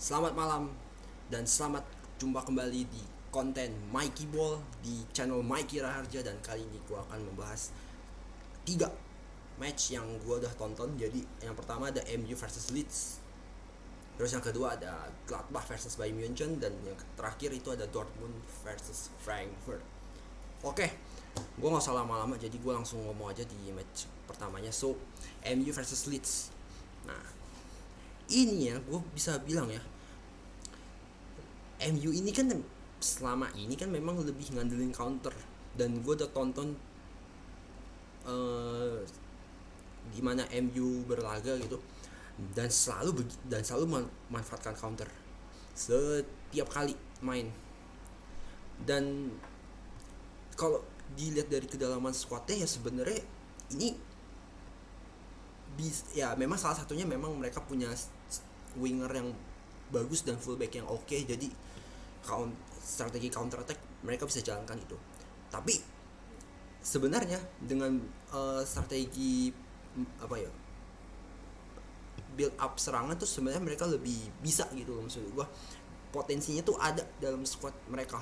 Selamat malam dan selamat jumpa kembali di konten Mikey Ball di channel Mikey Raharja. Dan kali ini gue akan membahas 3 match yang gue udah tonton. Jadi yang pertama ada MU versus Leeds, terus yang kedua ada Gladbach versus Bayern Munchen, dan yang terakhir itu ada Dortmund versus Frankfurt. Oke, gue gak usah lama-lama, jadi gue langsung ngomong aja di match pertamanya. So, MU versus Leeds. Nah, ini ya gue bisa bilang ya, MU ini kan selama ini kan memang lebih ngandelin counter. Dan gue udah tonton gimana MU berlaga gitu, dan selalu manfaatkan counter setiap kali main. Dan kalau dilihat dari kedalaman squadnya ya sebenarnya ini ya memang salah satunya memang mereka punya winger yang bagus dan fullback yang oke. Jadi strategi counter attack mereka bisa jalankan itu. Tapi sebenarnya dengan strategi apa ya, build up serangan tuh sebenarnya mereka lebih bisa gitu loh. Maksud gue potensinya tuh ada dalam squad mereka.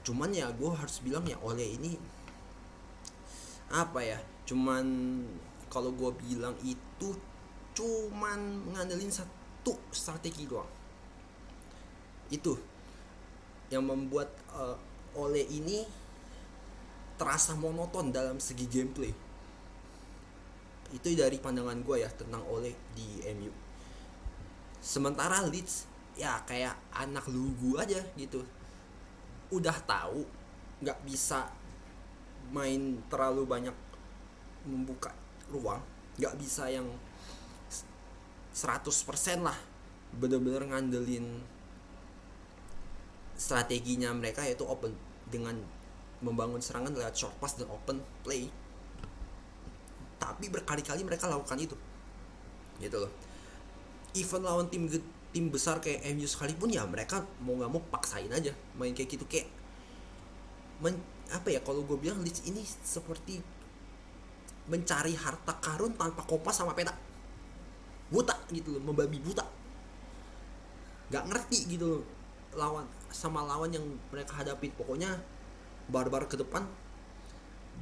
Cuman ya gue harus bilang ya, Ole ini apa ya, cuman kalau gue bilang itu cuman ngandelin satu strategi doang. Itu yang membuat Ole ini terasa monoton dalam segi gameplay. Itu dari pandangan gue ya tentang Ole di MU. Sementara Leeds ya kayak anak lugu aja gitu. Udah tahu nggak bisa main terlalu banyak membuka ruang, nggak bisa yang 100% lah bener-bener ngandelin strateginya mereka, yaitu open dengan membangun serangan lewat short pass dan open play. Tapi berkali-kali mereka lakukan itu gitu loh. Even lawan tim besar kayak MU sekalipun ya mereka mau nggak mau paksain aja main kayak gitu. Kayak apa ya, kalau gue bilang Leeds ini seperti mencari harta karun tanpa kompas sama peta. Buta gitu loh, membabi buta, nggak ngerti gitu loh lawan yang mereka hadapi. Pokoknya barbar ke depan,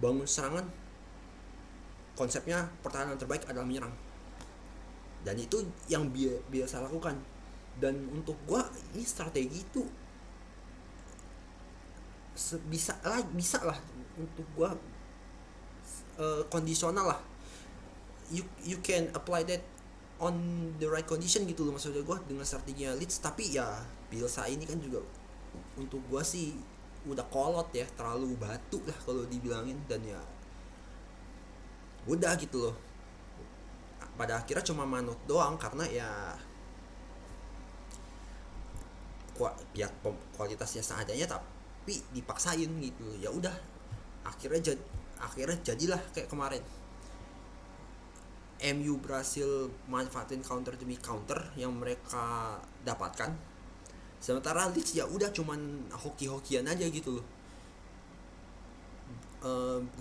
bangun serangan, konsepnya pertahanan terbaik adalah menyerang. Dan itu yang biasa lakukan. Dan untuk gue ini strategi itu bisa lah untuk gue kondisional lah. You can apply that on the right condition gitu loh, maksudnya gue dengan strateginya Leeds. Tapi ya Bielsa ini kan juga untuk gue sih udah kolot ya, terlalu batu lah kalau dibilangin. Dan ya udah gitu loh, pada akhirnya cuma manut doang karena ya kualitasnya seadanya tapi dipaksain gitu. Ya udah, akhirnya jadilah kayak kemarin MU berhasil manfaatin counter demi counter yang mereka dapatkan. Sementara Leeds ya udah cuman hoki-hokian aja gitu loh.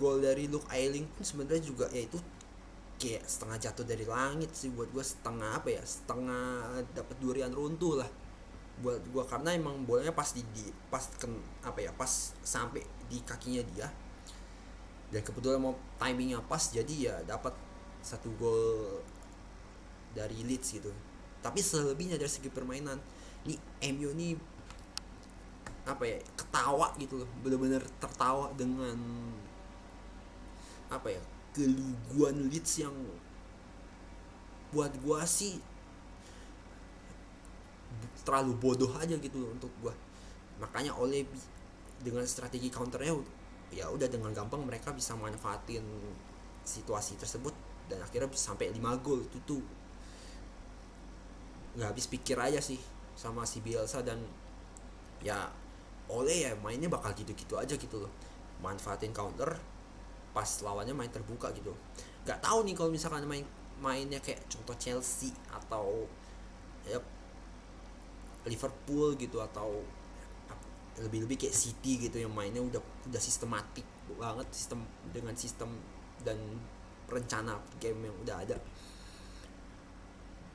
Gol dari Luke Ayling pun sebenarnya juga ya itu kayak setengah jatuh dari langit sih buat gue. Setengah apa ya, setengah dapat durian runtuh lah buat gue, karena emang bolanya pas pas sampai di kakinya dia. Dan kebetulan mau timingnya pas, jadi ya dapat satu gol dari Leeds gitu. Tapi selebihnya dari segi permainan ini MU ini apa ya, ketawa gitu loh, bener-bener tertawa dengan apa ya, keluguan Leeds yang buat gua sih terlalu bodoh aja gitu loh untuk gua. Makanya oleh dengan strategi counternya ya udah dengan gampang mereka bisa manfaatin situasi tersebut, dan akhirnya sampai 5 gol. Itu tuh nggak habis pikir aja sih sama si Bielsa. Dan ya Ole ya mainnya bakal gitu-gitu aja gitu loh, manfaatin counter pas lawannya main terbuka gitu. Nggak tahu nih kalau misalkan mainnya kayak contoh Chelsea atau ya Liverpool gitu, atau lebih-lebih kayak City gitu yang mainnya udah sistematik banget, sistem dan rencana game yang udah ada.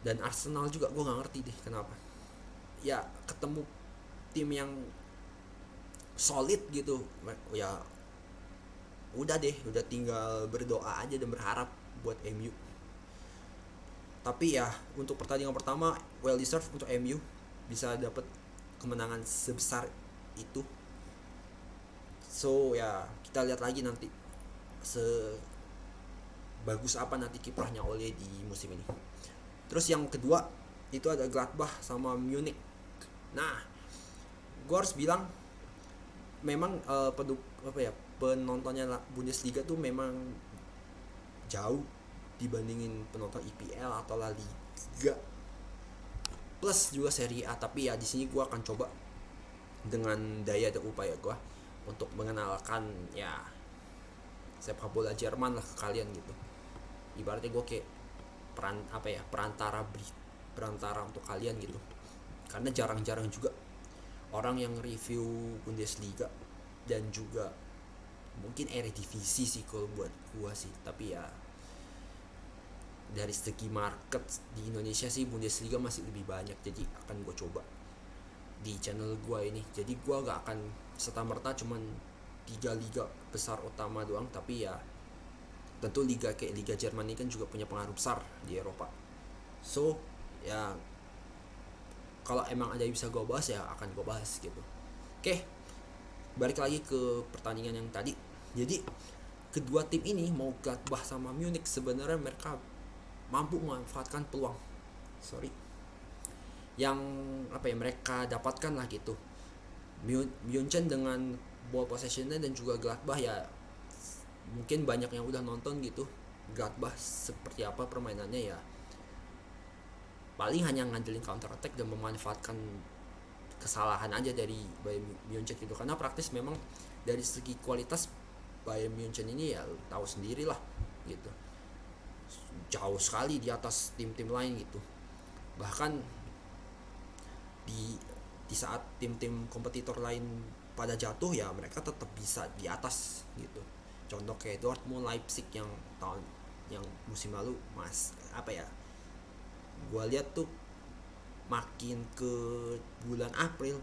Dan Arsenal juga gue nggak ngerti deh kenapa ya ketemu tim yang solid gitu, ya udah deh, udah tinggal berdoa aja dan berharap buat MU. Tapi ya untuk pertandingan pertama well deserved untuk MU bisa dapat kemenangan sebesar itu. So ya kita lihat lagi nanti sebagus apa nanti kiprahnya Ole di musim ini. Terus yang kedua itu ada Gladbach sama Munich. Nah, gue harus bilang memang penontonnya Bundesliga tuh memang jauh dibandingin penonton IPL atau La Liga plus juga Serie A. Tapi ya di sini gue akan coba dengan daya dan upaya gue untuk mengenalkan ya sepak bola Jerman lah ke kalian gitu. Ibaratnya gue kayak perantara untuk kalian gitu, karena jarang-jarang juga orang yang review Bundesliga dan juga mungkin Eredivisie sih kalau buat gue sih. Tapi ya dari segi market di Indonesia sih Bundesliga masih lebih banyak, jadi akan gue coba di channel gue ini. Jadi gue gak akan serta-merta cuman 3 liga besar utama doang, tapi ya tentu liga kayak Liga Jerman ini kan juga punya pengaruh besar di Eropa. So ya kalau emang ada yang bisa gue bahas ya akan gue bahas gitu. Oke, balik lagi ke pertandingan yang tadi. Jadi kedua tim ini mau Gladbach sama Munich sebenarnya mereka mampu memanfaatkan peluang yang mereka dapatkan lah gitu. München dengan ball possessionnya dan juga Gladbach ya mungkin banyak yang udah nonton gitu Gladbach seperti apa permainannya, ya paling hanya ngandelin counter attack dan memanfaatkan kesalahan aja dari Bayern Munchen gitu. Karena praktis memang dari segi kualitas Bayern Munchen ini ya tahu sendiri lah gitu, jauh sekali di atas tim-tim lain gitu. Bahkan di saat tim-tim kompetitor lain pada jatuh ya mereka tetap bisa di atas gitu. Contoh kayak Dortmund, Leipzig yang musim lalu gue lihat tuh makin ke bulan April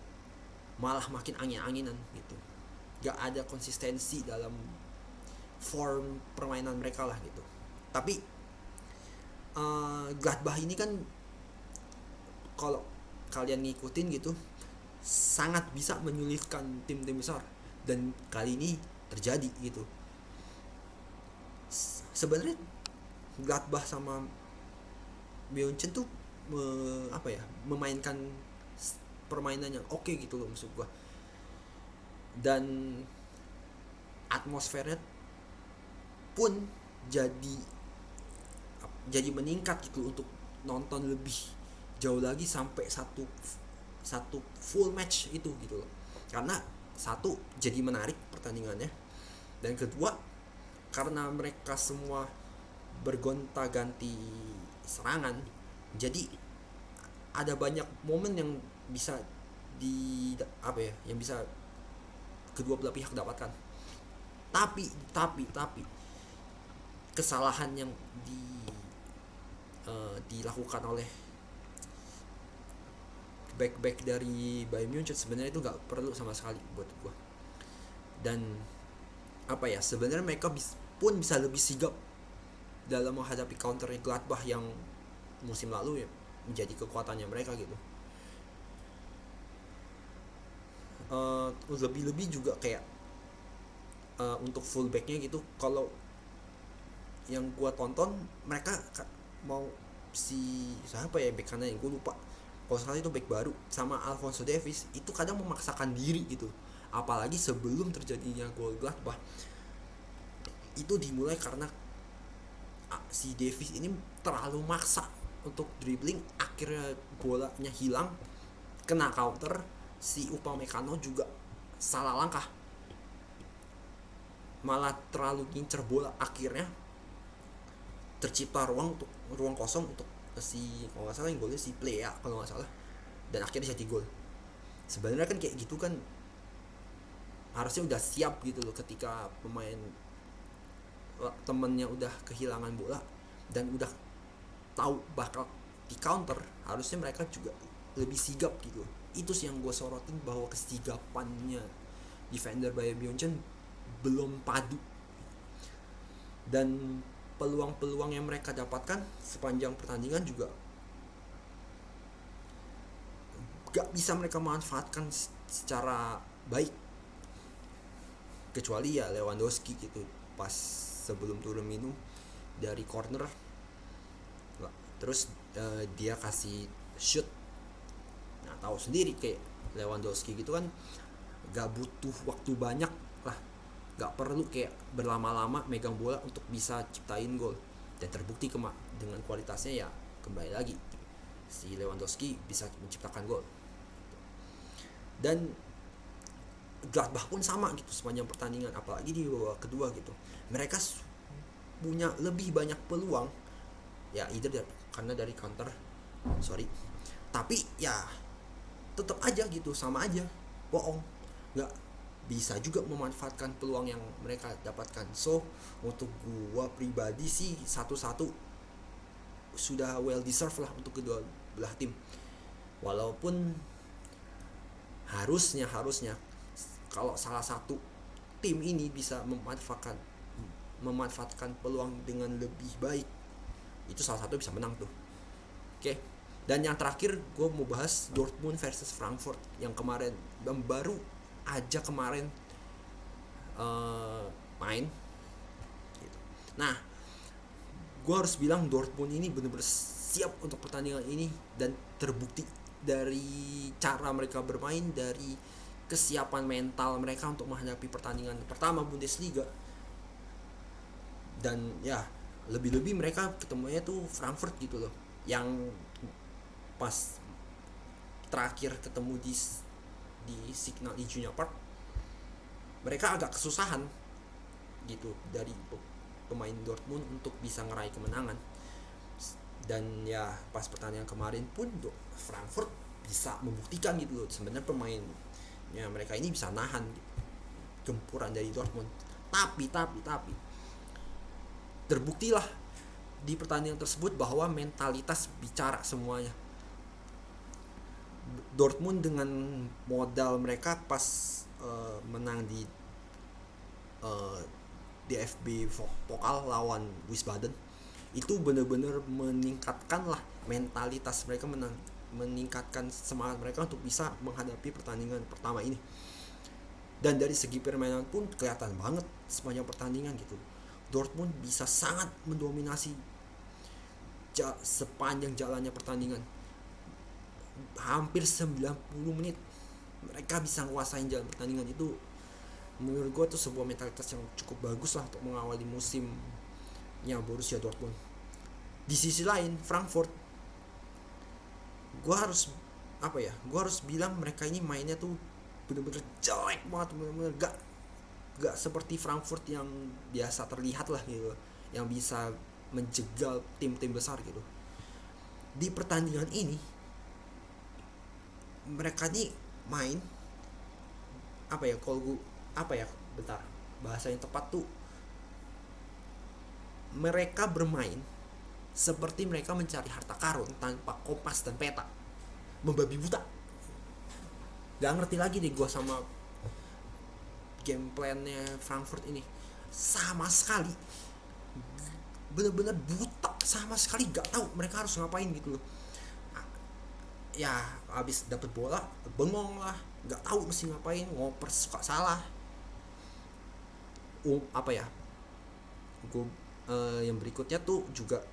malah makin angin-anginan gitu, gak ada konsistensi dalam form permainan mereka lah gitu. Tapi Gladbach ini kan kalau kalian ngikutin gitu sangat bisa menyulitkan tim-tim besar, dan kali ini terjadi gitu. Sebenarnya Gladbach sama München tuh memainkan permainan yang oke gitu loh maksud gua, dan atmosfernya pun jadi meningkat gitu untuk nonton lebih jauh lagi sampai satu full match itu gitu loh. Karena satu jadi menarik pertandingannya, dan kedua karena mereka semua bergonta-ganti serangan, jadi ada banyak momen yang bisa yang bisa kedua belah pihak dapatkan. Tapi kesalahan yang dilakukan oleh back dari Bayern Munchen sebenarnya itu nggak perlu sama sekali buat gue. Dan sebenarnya mereka pun bisa lebih sigap dalam menghadapi counternya Gladbach yang musim lalu ya menjadi kekuatannya mereka gitu. Lebih juga kayak untuk fullbacknya gitu, kalau yang gue tonton mereka mau siapa ya back kanan yang gue lupa, kalau salah itu back baru sama Alphonso Davies itu kadang memaksakan diri gitu. Apalagi sebelum terjadinya gol Gladbach itu dimulai karena si Davies ini terlalu maksa untuk dribbling, akhirnya bolanya hilang kena counter. Si Upamecano juga salah langkah, malah terlalu ngincer bola, akhirnya tercipta ruang kosong untuk si kalau nggak salah yang golnya si Play ya kalau nggak salah, dan akhirnya jadi gol. Sebenarnya kan kayak gitu kan harusnya udah siap gitu loh, ketika pemain temennya udah kehilangan bola dan udah tahu bakal di counter, harusnya mereka juga lebih sigap gitu. Itu sih yang gue sorotin, bahwa kesigapannya defender Bayern Munchen belum padu, dan peluang-peluang yang mereka dapatkan sepanjang pertandingan juga gak bisa mereka manfaatkan secara baik, kecuali ya Lewandowski gitu pas sebelum turun minum dari corner, terus dia kasih shoot. Nah, tahu sendiri kayak Lewandowski gitu kan gak butuh waktu banyak lah, gak perlu kayak berlama-lama megang bola untuk bisa ciptain gol, dan terbukti dengan kualitasnya ya kembali lagi si Lewandowski bisa menciptakan gol. Dan Gladbach pun sama gitu sepanjang pertandingan, apalagi di babak kedua gitu, mereka punya lebih banyak peluang ya, karena dari counter, tapi ya tetap aja gitu, sama aja bohong, nggak bisa juga memanfaatkan peluang yang mereka dapatkan. So untuk gua pribadi sih 1-1 sudah well deserved lah untuk kedua belah tim, walaupun harusnya kalau salah satu tim ini bisa memanfaatkan peluang dengan lebih baik, itu salah satu bisa menang tuh. Oke. Dan yang terakhir gue mau bahas Dortmund versus Frankfurt yang kemarin, yang baru aja kemarin main gitu. Nah, gue harus bilang Dortmund ini benar-benar siap untuk pertandingan ini, dan terbukti dari cara mereka bermain, dari kesiapan mental mereka untuk menghadapi pertandingan pertama Bundesliga. Dan ya lebih-lebih mereka ketemunya tuh Frankfurt gitu loh, yang pas terakhir ketemu di Signal Iduna Park mereka agak kesusahan gitu dari pemain Dortmund untuk bisa ngeraih kemenangan. Dan ya pas pertandingan kemarin pun Frankfurt bisa membuktikan gitu loh, sebenarnya pemainnya mereka ini bisa nahan gempuran dari Dortmund. Tapi terbuktilah di pertandingan tersebut bahwa mentalitas bicara semuanya. Dortmund dengan modal mereka pas menang di DFB Pokal lawan Wiesbaden, itu benar-benar meningkatkan lah mentalitas mereka, meningkatkan semangat mereka untuk bisa menghadapi pertandingan pertama ini. Dan dari segi permainan pun kelihatan banget sepanjang pertandingan gitu, Dortmund bisa sangat mendominasi sepanjang jalannya pertandingan. Hampir 90 menit mereka bisa nguasain jalan pertandingan. Itu menurut gue tuh sebuah mentalitas yang cukup bagus lah untuk mengawali musimnya Borussia Dortmund. Di sisi lain Frankfurt, gue harus bilang mereka ini mainnya tuh bener-bener jelek banget, bener-bener gak seperti Frankfurt yang biasa terlihat lah gitu, yang bisa menjegal tim-tim besar gitu. Di pertandingan ini mereka nih main bahasa yang tepat tuh, mereka bermain seperti mereka mencari harta karun tanpa kompas dan peta, membabi buta. Gak ngerti lagi deh gue sama game plan-nya Frankfurt ini, sama sekali bener-bener buta, sama sekali gak tahu mereka harus ngapain gitu loh. Ya abis dapet bola bengong lah, gak tahu mesti ngapain, ngoper suka salah. Yang berikutnya tuh juga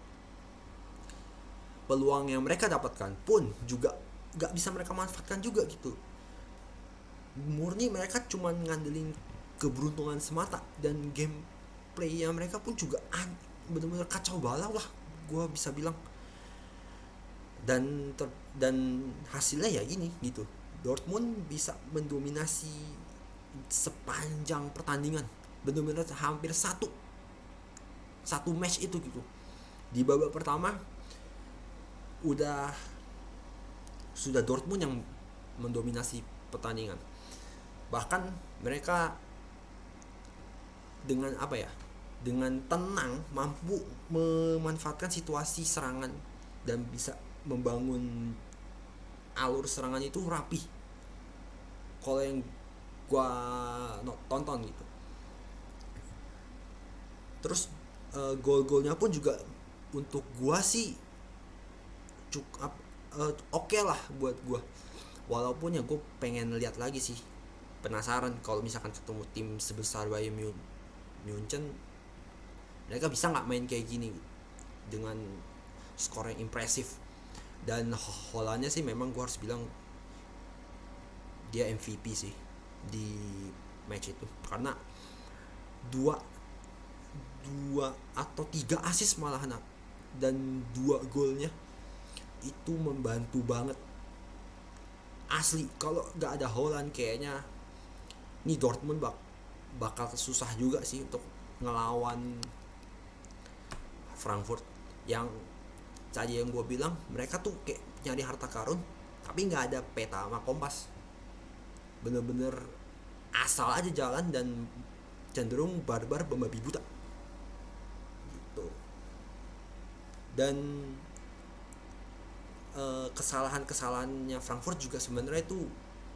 peluang yang mereka dapatkan pun juga gak bisa mereka manfaatkan juga gitu. Murni mereka cuma ngandelin keberuntungan semata, dan gameplay yang mereka pun juga benar-benar kacau balau lah gue bisa bilang. Dan hasilnya ya gini gitu, Dortmund bisa mendominasi sepanjang pertandingan, benar-benar hampir satu match itu gitu. Di babak pertama sudah Dortmund yang mendominasi pertandingan, bahkan mereka dengan tenang mampu memanfaatkan situasi serangan dan bisa membangun alur serangan itu rapi kalau yang gua tonton gitu. Terus gol-golnya pun juga untuk gua sih cukup oke lah buat gua. Walaupun ya gue pengen lihat lagi sih, penasaran kalau misalkan ketemu tim sebesar Bayern Munchen, mereka bisa nggak main kayak gini dengan skor yang impresif. Dan Hollandnya sih memang gue harus bilang dia MVP sih di match itu, karena dua dua atau tiga assist malahan, dan dua golnya itu membantu banget asli. Kalau nggak ada Holland kayaknya nih Dortmund bakal susah juga sih untuk ngelawan Frankfurt. Yang tadi yang gue bilang, mereka tuh kayak nyari harta karun tapi nggak ada peta sama kompas, bener-bener asal aja jalan dan cenderung barbar membabi buta gitu. Dan kesalahannya Frankfurt juga sebenarnya itu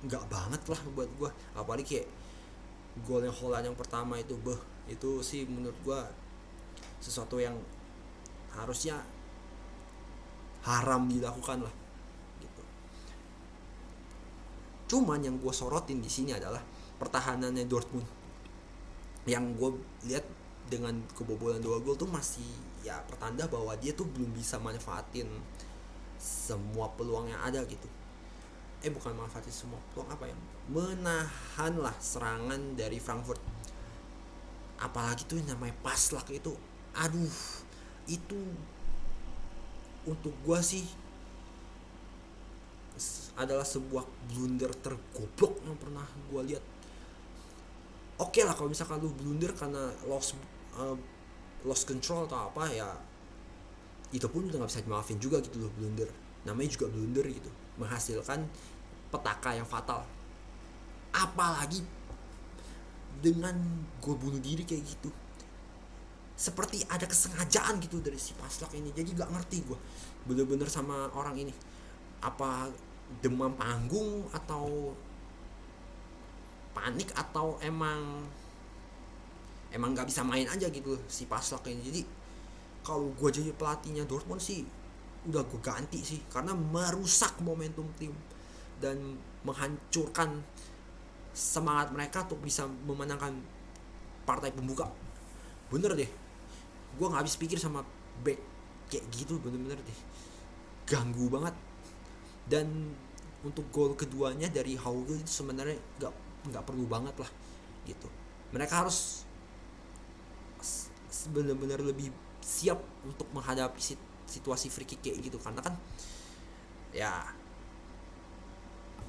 nggak banget lah buat gue, apalagi kayak golnya Holland yang pertama itu itu sih menurut gue sesuatu yang harusnya haram dilakukan lah gitu. Cuman yang gue sorotin di sini adalah pertahanannya Dortmund, yang gue lihat dengan kebobolan 2 gol tuh masih ya pertanda bahwa dia tuh belum bisa manfaatin semua peluang yang ada gitu. Bukan manfaatin semua peluang, apa ya, menahan lah serangan dari Frankfurt. Apalagi tuh namanya Paslak itu, aduh, itu untuk gua sih adalah sebuah blunder tergoblok yang pernah gua lihat. Oke lah kalau misalkan lu blunder karena lost control atau apa ya, itu pun udah nggak bisa dimaafin juga gitu loh. Blunder namanya juga blunder gitu, menghasilkan petaka yang fatal. Apalagi dengan gue bunuh diri kayak gitu, seperti ada kesengajaan gitu dari si Paslak ini. Jadi gak ngerti gue bener-bener sama orang ini, apa demam panggung atau panik atau emang gak bisa main aja gitu si Paslak ini. Jadi kalau gue jadi pelatihnya Dortmund sih udah gue ganti sih, karena merusak momentum tim dan menghancurkan semangat mereka untuk bisa memenangkan partai pembuka. Bener deh, gue nggak habis pikir sama back kayak gitu, bener-bener deh ganggu banget. Dan untuk gol keduanya dari Hauge itu sebenarnya nggak perlu banget lah gitu. Mereka harus bener-bener lebih siap untuk menghadapi situasi free kick kayak gitu, karena kan ya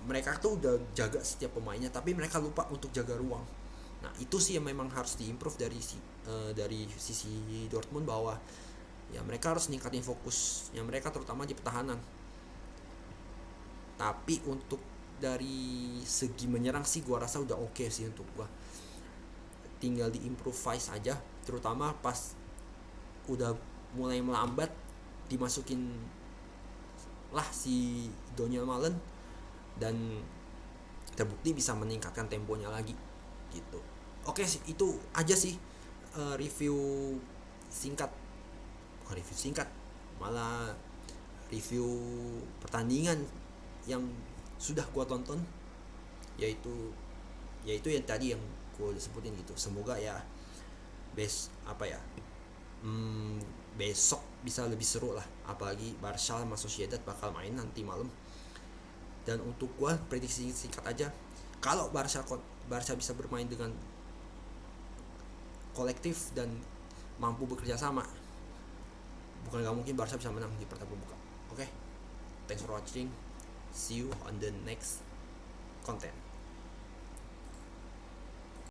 mereka tuh udah jaga setiap pemainnya tapi mereka lupa untuk jaga ruang. Nah itu sih yang memang harus diimprove dari sisi Dortmund, bahwa ya mereka harus ningkatin fokusnya mereka terutama di pertahanan. Tapi untuk dari segi menyerang sih gua rasa udah oke sih untuk gua, tinggal di-improvise aja, terutama pas udah mulai melambat dimasukin lah si Daniel Malen dan terbukti bisa meningkatkan temponya lagi gitu. Oke, itu aja sih review singkat, bukan review singkat, malah review pertandingan yang sudah gua tonton, yaitu yang tadi yang gua sebutin gitu. Semoga ya besok bisa lebih seru lah, apalagi Barca sama Sociedad bakal main nanti malam. Dan untuk gue prediksi singkat aja, kalau Barca bisa bermain dengan kolektif dan mampu bekerja sama, bukan gak mungkin Barca bisa menang di partai pembuka. Oke, thanks for watching, see you on the next content.